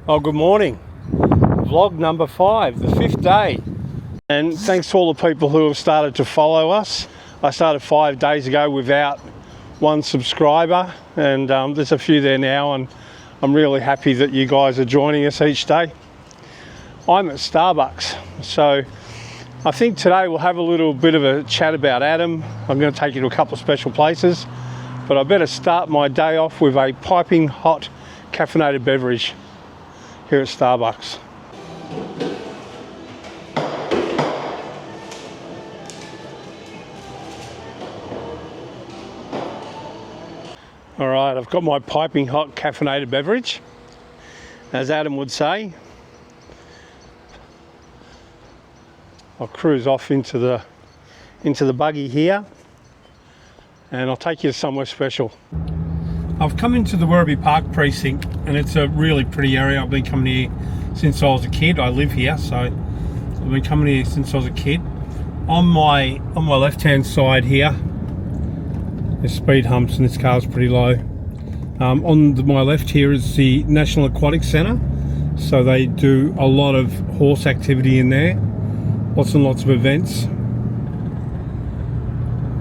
Oh, good morning. Vlog number 5, the 5th day. And thanks to all the people who have started to follow us. I started 5 days ago without 1 subscriber, and there's a few there now, and I'm really happy that you guys are joining us each day. I'm at Starbucks, so I think today we'll have a little bit of a chat about Adam. I'm going to take you to a couple of special places, but I better start my day off with a piping hot caffeinated beverage here at Starbucks. All right, I've got my piping hot caffeinated beverage, as Adam would say. I'll cruise off into the buggy here, and I'll take you to somewhere special. I've come into the Werribee Park precinct, and it's a really pretty area. I've been coming here since I was a kid. I live here, so I've been coming here since I was a kid. On my left-hand side here, there's speed humps, and this car's pretty low. On my left here is the National Aquatic Centre, so they do a lot of horse activity in there, lots and lots of events.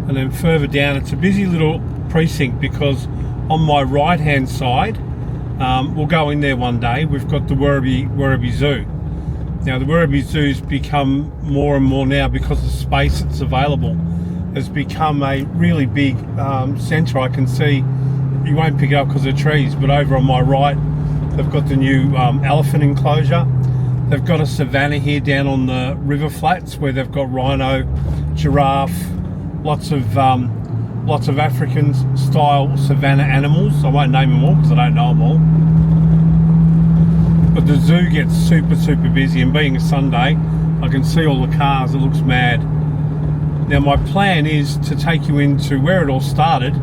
And then further down, it's a busy little precinct because on my right hand side, we'll go in there one day, we've got the Werribee Zoo. Now the Werribee Zoo's become more and more now, because the space that's available has become a really big centre. I can see, you won't pick it up because of the trees, but over on my right they've got the new elephant enclosure. They've got a savannah here down on the river flats where they've got rhino, giraffe, lots of African style savannah animals. I won't name them all because I don't know them all. But the zoo gets super busy, and being a Sunday, I can see all the cars. It looks mad. Now my plan is to take you into where it all started,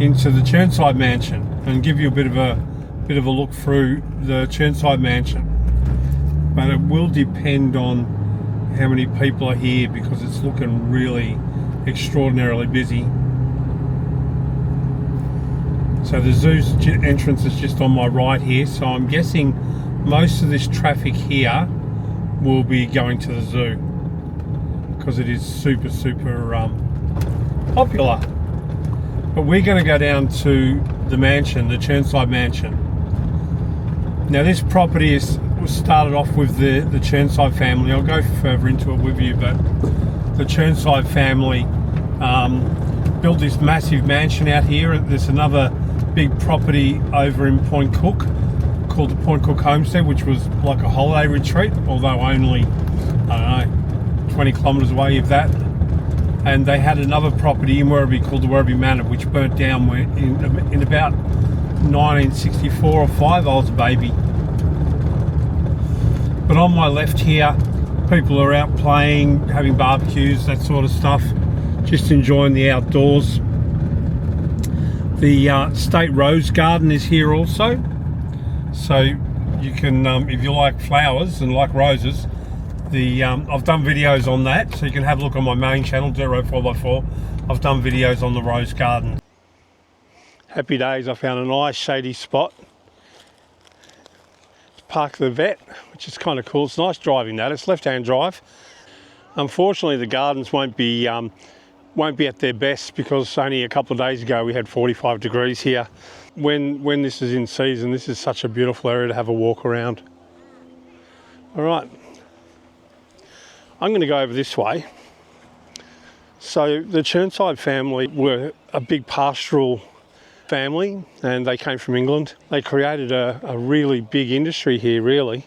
into the Chirnside mansion, and give you a bit of a look through the Chirnside mansion. But it will depend on how many people are here, because it's looking really extraordinarily busy. So the zoo's entrance is just on my right here, so I'm guessing most of this traffic here will be going to the zoo, because it is super popular. But we're going to go down to the mansion, the Chirnside mansion. Now this property was started off with the Chirnside family. I'll go further into it with you, but the Chirnside family built this massive mansion out here. There's another big property over in Point Cook called the Point Cook Homestead, which was like a holiday retreat, although only, I don't know, 20 kilometres away, if that. And they had another property in Werribee called the Werribee Manor, which burnt down in about 1964 or 5. I was a baby. But on my left here, people are out playing, having barbecues, that sort of stuff, just enjoying the outdoors. The State Rose Garden is here also, so you can, if you like flowers and like roses, I've done videos on that, so you can have a look on my main channel, Dirt Road 4x4. I've done videos on the Rose Garden. Happy days, I found a nice shady spot. Park the vet, which is kind of cool. It's nice driving that. It's left-hand drive. Unfortunately, the gardens won't be at their best, because only a couple of days ago we had 45 degrees here. When this is in season, this is such a beautiful area to have a walk around. All right, I'm going to go over this way. So the Chirnside family were a big pastoral family, and they came from England. They created a really big industry here, really.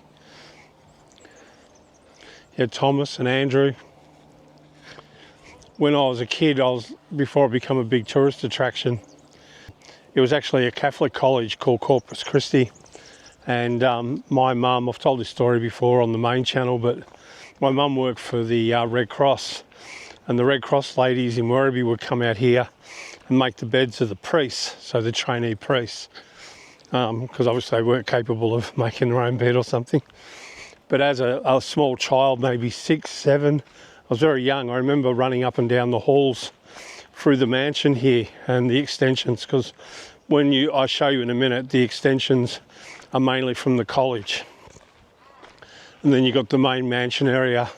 You had Thomas and Andrew. When I was a kid, before I became a big tourist attraction, it was actually a Catholic college called Corpus Christi. And my mum, I've told this story before on the main channel, but my mum worked for the Red Cross, and the Red Cross ladies in Werribee would come out here and make the beds of the priests, so the trainee priests, because obviously they weren't capable of making their own bed or something. But as a small child, maybe 6, 7, I was very young, I remember running up and down the halls through the mansion here and the extensions, because I'll show you in a minute, the extensions are mainly from the college. And then you've got the main mansion area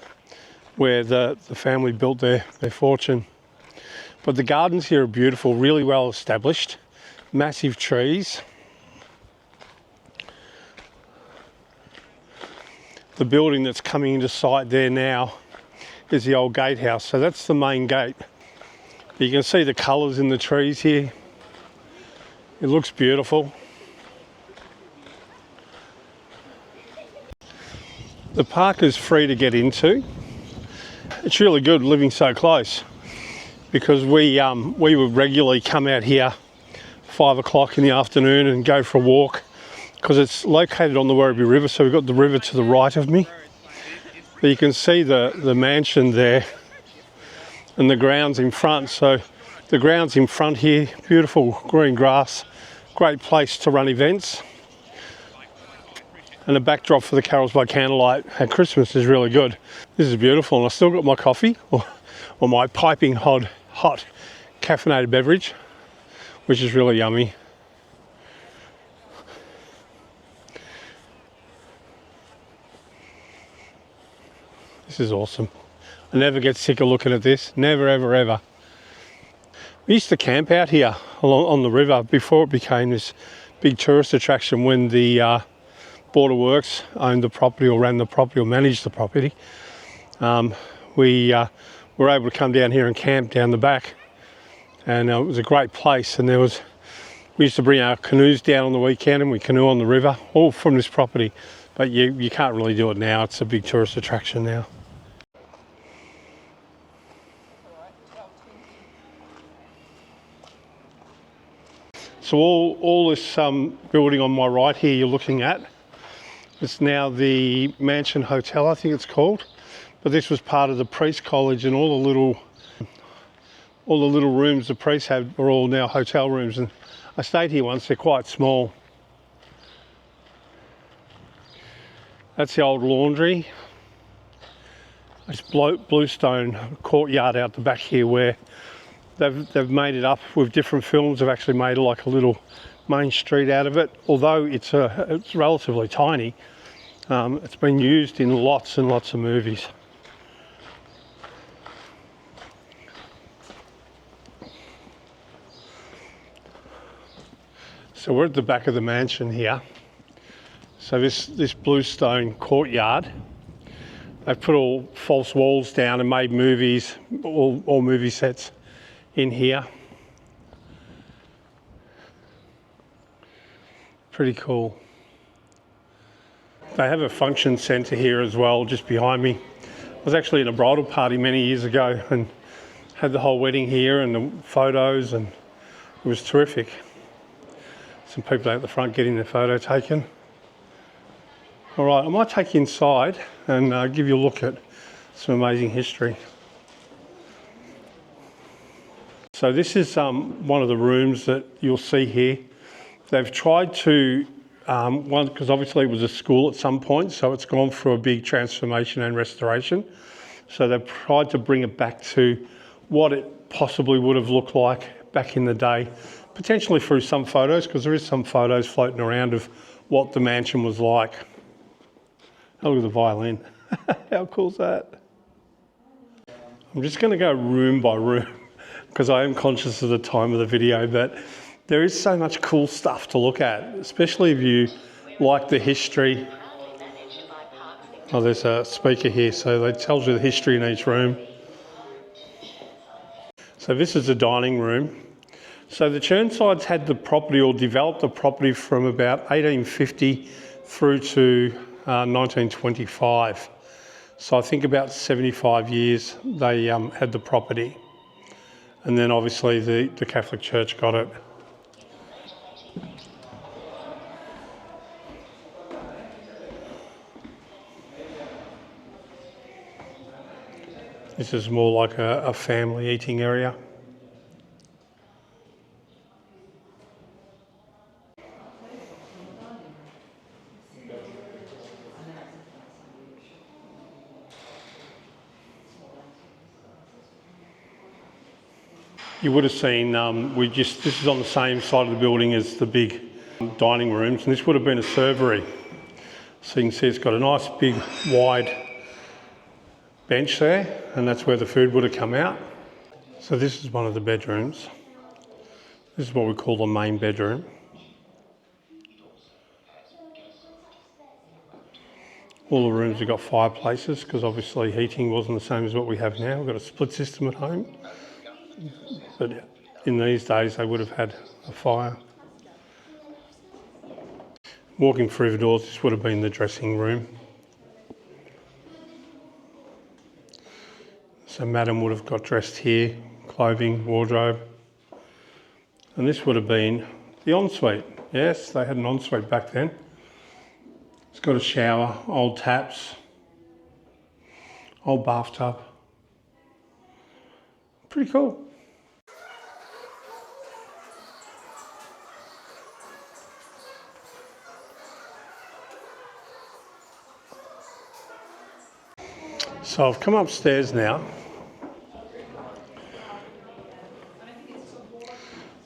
where the family built their fortune. But the gardens here are beautiful, really well established, massive trees. The building that's coming into sight there now is the old gatehouse, so that's the main gate. You can see the colours in the trees here. It looks beautiful. The park is free to get into. It's really good living so close, because we would regularly come out here 5 o'clock in the afternoon and go for a walk, because it's located on the Werribee River, so we've got the river to the right of me. But you can see the mansion there and the grounds in front. So the grounds in front here, beautiful green grass, great place to run events. And the backdrop for the carols by candlelight at Christmas is really good. This is beautiful, and I still got my coffee, or my piping hot caffeinated beverage, which is really yummy. This is awesome. I never get sick of looking at this, never, ever, ever. We used to camp out here on the river before it became this big tourist attraction, when the Border Works owned the property, or ran the property, or managed the property. We were able to come down here and camp down the back, and it was a great place. And we used to bring our canoes down on the weekend, and we canoe on the river, all from this property. But you can't really do it now. It's a big tourist attraction now. So all this building on my right here you're looking at, it's now the Mansion Hotel, I think it's called. But this was part of the priest college, and all the little rooms the priests had are all now hotel rooms. And I stayed here once. They're quite small. That's the old laundry. This bluestone courtyard out the back here, where they've made it up with different films. They've actually made like a little main street out of it. Although it's relatively tiny, it's been used in lots and lots of movies. So we're at the back of the mansion here. So this bluestone courtyard, they've put all false walls down and made movies, all movie sets in here. Pretty cool. They have a function centre here as well, just behind me. I was actually in a bridal party many years ago and had the whole wedding here and the photos, and it was terrific. Some people out the front getting their photo taken. All right, I might take you inside and give you a look at some amazing history. So this is one of the rooms that you'll see here. They've tried to, because obviously it was a school at some point, so it's gone through a big transformation and restoration. So they've tried to bring it back to what it possibly would have looked like back in the day, potentially through some photos, because there is some photos floating around of what the mansion was like. Oh, look at the violin. How cool is that? I'm just going to go room by room, because I am conscious of the time of the video, but there is so much cool stuff to look at, especially if you like the history. Oh, there's a speaker here, so it tells you the history in each room. So this is the dining room. So the Chirnsides had the property, or developed the property, from about 1850 through to 1925. So I think about 75 years they had the property. And then obviously the Catholic Church got it. This is more like a family eating area. You would have seen, this is on the same side of the building as the big Dining rooms, and this would have been a servery. So you can see it's got a nice big wide bench there, and that's where the food would have come out. So this is one of the bedrooms. This is what we call the main bedroom. All the rooms have got fireplaces because obviously heating wasn't the same as what we have now. We've got a split system at home, but in these days they would have had a fire. Walking through the doors, this would have been the dressing room. So Madam would have got dressed here, clothing, wardrobe. And this would have been the ensuite. Yes, they had an ensuite back then. It's got a shower, old taps, old bathtub. Pretty cool. So I've come upstairs now.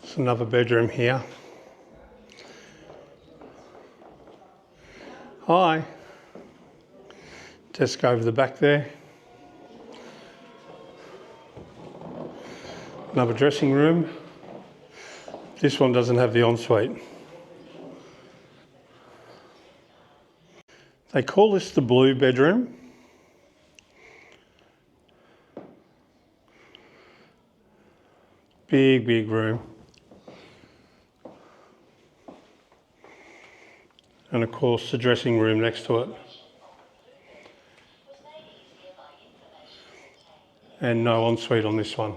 It's another bedroom here. Hi. Desk over the back there. Another dressing room. This one doesn't have the ensuite. They call this the blue bedroom. Big, big room. And of course the dressing room next to it. And no ensuite on this one.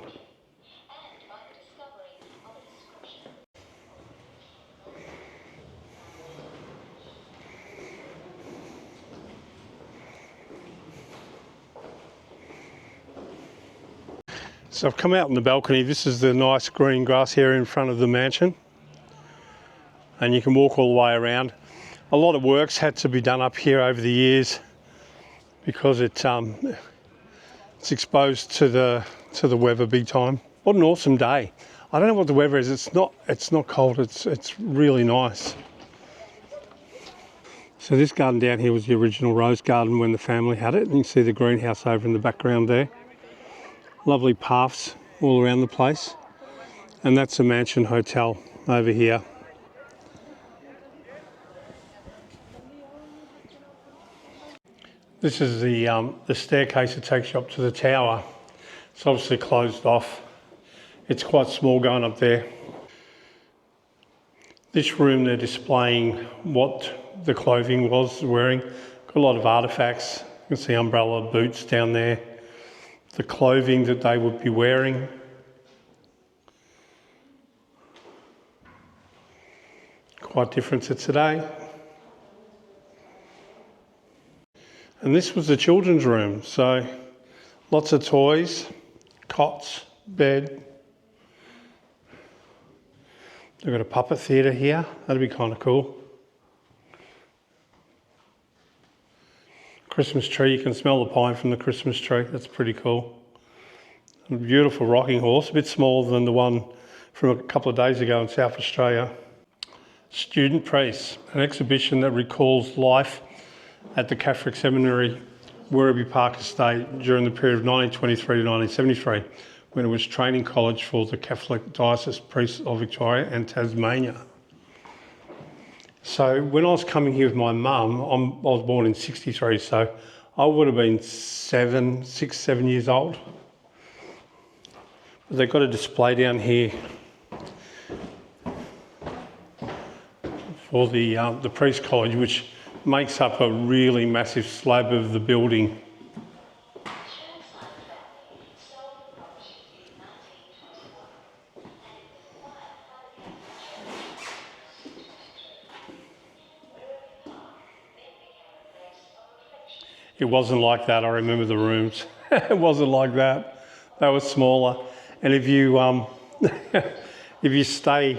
So I've come out on the balcony. This is the nice green grass area in front of the mansion. And you can walk all the way around. A lot of works had to be done up here over the years because it's exposed to the weather big time. What an awesome day. I don't know what the weather is. It's not cold. It's really nice. So this garden down here was the original rose garden when the family had it. And you can see the greenhouse over in the background there. Lovely paths all around the place. And that's a mansion hotel over here. This is the staircase that takes you up to the tower. It's obviously closed off. It's quite small going up there. This room they're displaying what the clothing was wearing. Got a lot of artefacts. You can see umbrella, boots down there. The clothing that they would be wearing. Quite different to today. And this was the children's room, so lots of toys, cots, bed. They've got a puppet theatre here, that'd be kind of cool. Christmas tree, you can smell the pine from the Christmas tree, that's pretty cool. A beautiful rocking horse, a bit smaller than the one from a couple of days ago in South Australia. Student Priest, an exhibition that recalls life at the Catholic Seminary, Werribee Park estate during the period of 1923 to 1973, when it was training college for the Catholic Diocese Priests of Victoria and Tasmania. So when I was coming here with my mum, I was born in 63, so I would have been 6, 7 years old. But they've got a display down here for the Priest College, which makes up a really massive slab of the building. It wasn't like that. I remember the rooms. It wasn't like that. They were smaller. And if you if you stay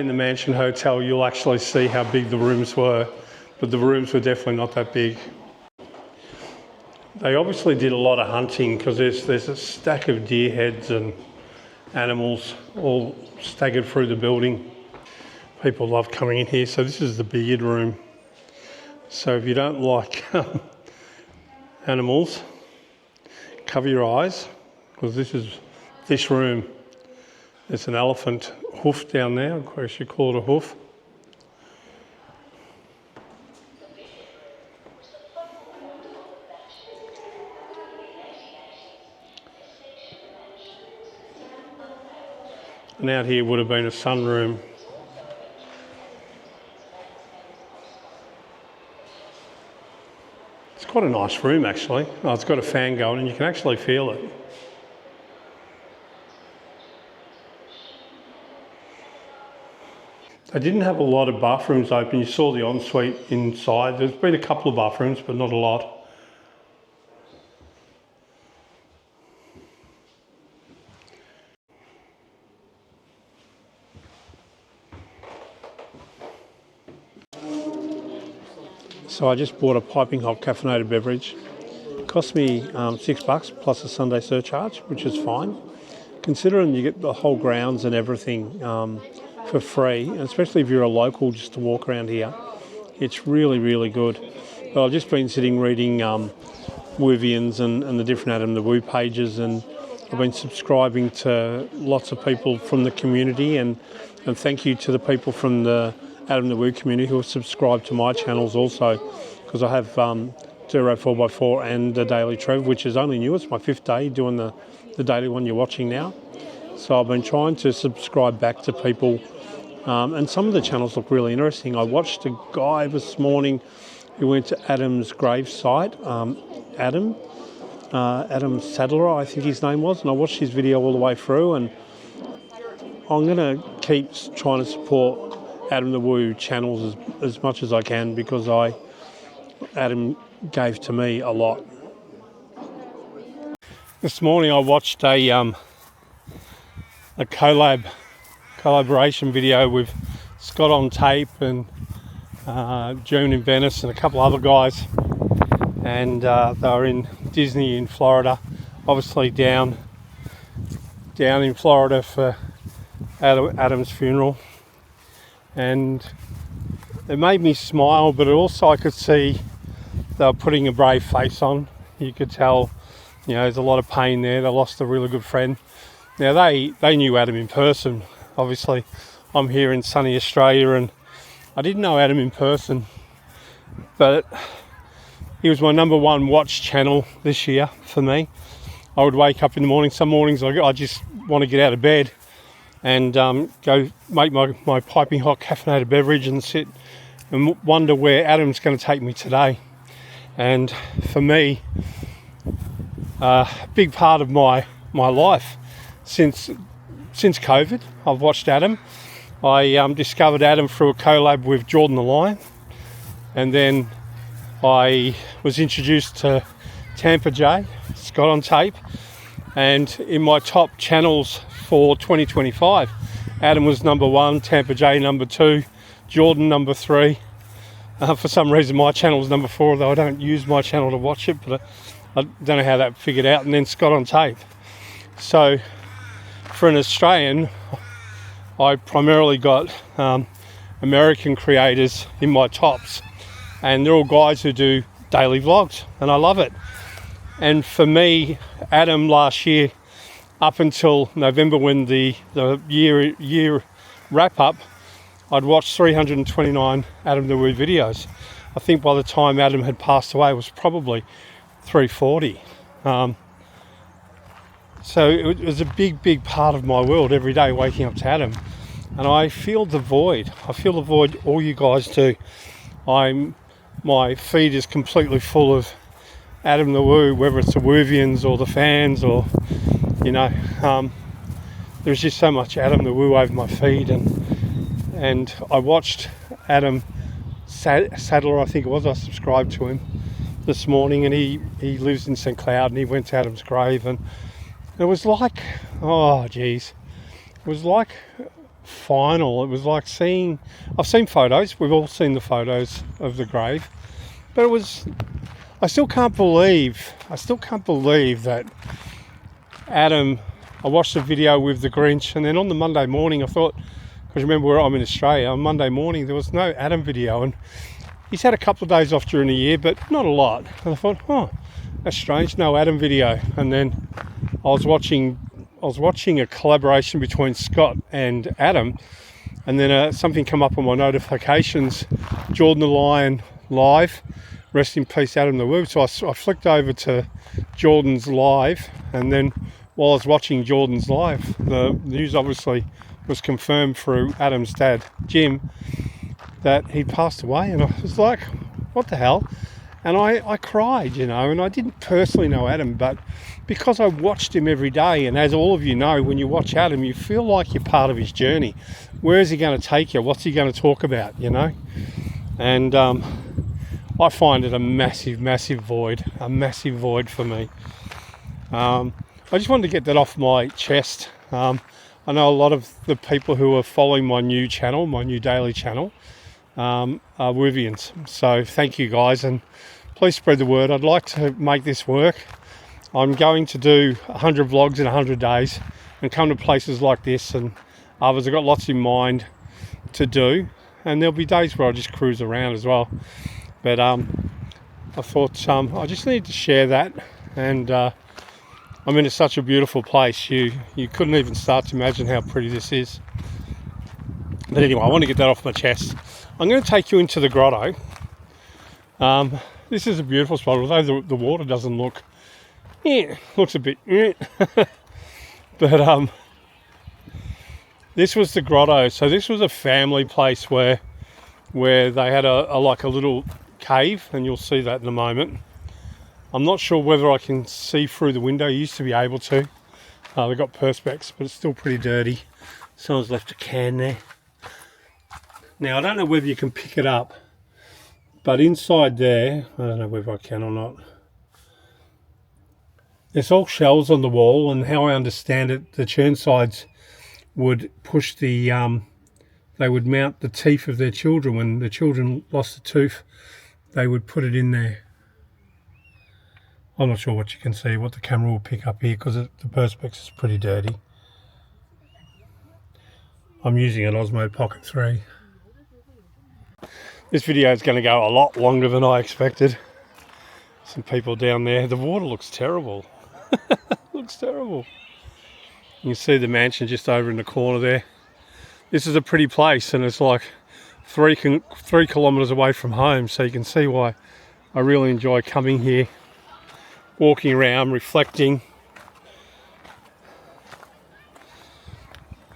in the Mansion Hotel, you'll actually see how big the rooms were. But the rooms were definitely not that big. They obviously did a lot of hunting because there's a stack of deer heads and animals all staggered through the building. People love coming in here. So this is the billiard room. So if you don't like animals, cover your eyes, because this room. There's an elephant hoof down there. I guess you call it a hoof. And out here would have been a sunroom. It's quite a nice room actually. Oh, it's got a fan going and you can actually feel it. They didn't have a lot of bathrooms open. You saw the ensuite inside. There's been a couple of bathrooms, but not a lot. So I just bought a piping hot caffeinated beverage. It cost me $6 plus a Sunday surcharge, which is fine. Considering you get the whole grounds and everything for free, and especially if you're a local just to walk around here, it's really, really good. But I've just been sitting reading Woovians and the different Adam the Woo pages, and I've been subscribing to lots of people from the community, and thank you to the people from the Adam the Woo community who have subscribed to my channels also, because I have Duro 4x4 and the Daily Trev, which is only new. It's my 5th day doing the daily one you're watching now. So I've been trying to subscribe back to people, and some of the channels look really interesting. I watched a guy this morning who went to Adam's grave site, Adam Sadler, I think his name was, and I watched his video all the way through, and I'm going to keep trying to support Adam the Woo channels as much as I can, because Adam gave to me a lot. This morning I watched a collaboration video with Scott on Tape and June in Venice and a couple other guys, and they were in Disney in Florida, obviously down in Florida for Adam's funeral, and it made me smile, but also I could see they were putting a brave face on. You could tell, there's a lot of pain there. They lost a really good friend. Now they knew Adam in person. Obviously I'm here in sunny Australia and I didn't know Adam in person, but he was my #1 watch channel this year for me. I would wake up in the morning. Some mornings I just want to get out of bed and go make my piping hot caffeinated beverage and sit and wonder where Adam's going to take me today. And for me, a big part of my life since COVID, I've watched Adam. I discovered Adam through a collab with Jordan the Lion, and then I was introduced to Tampa J, Scott on Tape, and in my top channels for 2025, Adam was #1, Tampa J #2, Jordan #3. For some reason my channel's #4, though I don't use my channel to watch it, but I don't know how that figured out. And then Scott on Tape. So for an Australian, I primarily got American creators in my tops, and they're all guys who do daily vlogs, and I love it. And for me, Adam last year, up until November when the year wrap up, I'd watched 329 Adam the Woo videos. I think by the time Adam had passed away, it was probably 340. So it was a big part of my world every day, waking up to Adam. And I feel the void. I feel the void all you guys do. My feed is completely full of Adam the Woo, whether it's the Woovians or the fans, or there's just so much Adam the Woo over my feed. And I watched Adam Sadler, I think it was. I subscribed to him this morning, and he lives in St Cloud, and he went to Adam's grave, and it was like, it was like final. It was like I've seen photos, we've all seen the photos of the grave, but I still can't believe that Adam, I watched the video with the Grinch, and then on the Monday morning I thought, Because remember, where I'm in Australia, on Monday morning there was no Adam video, and he's had a couple of days off during the year, but not a lot. And I thought, oh, that's strange, no Adam video. And then I was watching a collaboration between Scott and Adam, and then something come up on my notifications, Jordan the Lion live, rest in peace Adam the Woo. So I flicked over to Jordan's live, and then while I was watching Jordan's live, the news obviously was confirmed through Adam's dad, Jim, that he passed away. And I was like, what the hell? And I cried, you know, and I didn't personally know Adam, but because I watched him every day, and as all of you know, when you watch Adam, you feel like you're part of his journey. Where is he going to take you? What's he going to talk about, you know? And I find it a massive, massive void for me. I just wanted to get that off my chest. I know a lot of the people who are following my new channel, my new daily channel, are Werribeans. So thank you guys, and please spread the word. I'd like to make this work. I'm going to do 100 vlogs in 100 days and come to places like this and others. I've got lots in mind to do, and there'll be days where I just cruise around as well. But I thought I just needed to share that, and I'm in such a beautiful place. You couldn't even start to imagine how pretty this is. But anyway, I want to get that off my chest. I'm going to take you into the grotto. This is a beautiful spot, although the water doesn't look, looks a bit, but this was the grotto. So this was a family place where they had a like a little cave, and you'll see that in a moment. I'm not sure whether I can see through the window. I used to be able to. They've got perspex, but it's still pretty dirty. Someone's left a can there. Now, I don't know whether you can pick it up, but inside there, I don't know whether I can or not, there's all shells on the wall, and how I understand it, the Chirnsides would push the, they would mount the teeth of their children. When the children lost a tooth, they would put it in there. I'm not sure what you can see, what the camera will pick up here, because the perspex is pretty dirty. I'm using an Osmo Pocket 3. This video is going to go a lot longer than I expected. Some people down there. The water looks terrible. Looks terrible. You can see the mansion just over in the corner there. This is a pretty place, and it's like 3 kilometres away from home, so you can see why I really enjoy coming here, walking around, reflecting.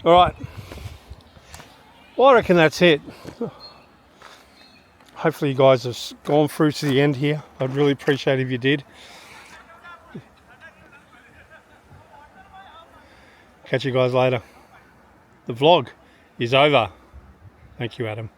All right, well, I reckon that's it. Hopefully you guys have gone through to the end here. I'd really appreciate it if you did. Catch you guys later. The vlog is over. Thank you, Adam.